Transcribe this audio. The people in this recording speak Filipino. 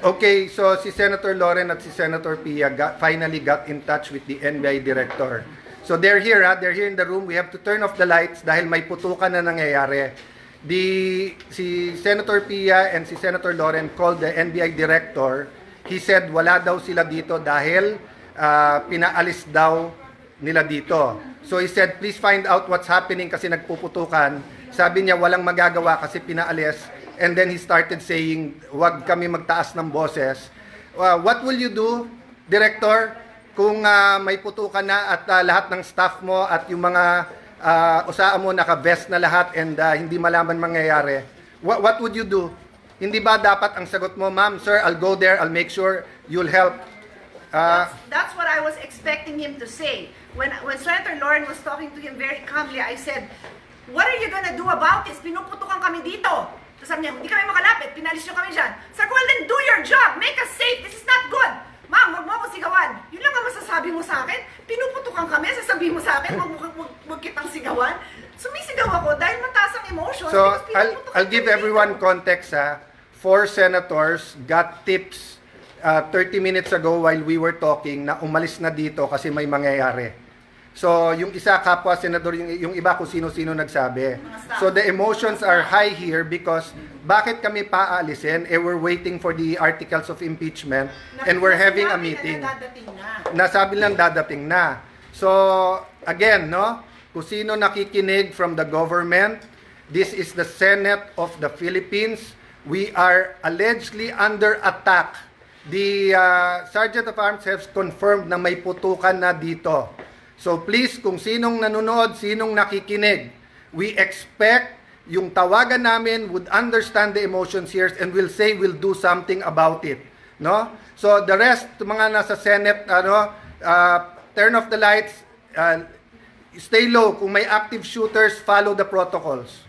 Okay, so si Senator Loren at si Senator Pia finally got in touch with the NBI director. So they're here, they're here in the room. We have to turn off the lights dahil may putukan na nangyayari. Si Senator Pia and si Senator Loren called the NBI director. He said wala daw sila dito dahil pinaalis daw nila dito. So he said, please find out what's happening kasi nagpuputukan. Sabi niya walang magagawa kasi pinaalis. And then he started saying, wag kami magtaas ng boses. What will you do, Director, kung may putukan na at lahat ng staff mo at yung mga usaan mo naka-vest na lahat and hindi malaman mangyayari? What would you do? Hindi ba dapat ang sagot mo, ma'am, sir, I'll go there, I'll make sure you'll help? That's what I was expecting him to say. When Senator Loren was talking to him very calmly, I said, what are you gonna do about this? Pinuputukan kami dito. Tapos sabi niya, hindi kami makalapit, pinalis nyo kami dyan. Sabi ko, well then do your job, make us safe, this is not good. Ma'am, wag mo ako sigawan. Yun lang ang masasabi mo sa akin. Pinuputukan kami, sasabihin mo sa akin, wag kitang sigawan. Sumisigaw ako dahil mataas ang emotion. So, I'll give everyone context. 4 senators got tips 30 minutes ago while we were talking na umalis na dito kasi may mangyayari. So, yung isa kapwa senador, yung iba kung sino-sino nagsabi. So, the emotions are high here because bakit kami paalisin? We're waiting for the articles of impeachment and we're having a meeting. Nasabi lang dadating na. So, again, no? Kung sino nakikinig from the government, this is the Senate of the Philippines. We are allegedly under attack. The Sergeant of Arms has confirmed na may putukan na dito. So please, kung sinong nanonood, sinong nakikinig, we expect yung tawagan namin would understand the emotions here and will say we'll do something about it. No? So the rest, mga nasa Senate, turn off the lights, stay low. Kung may active shooters, follow the protocols.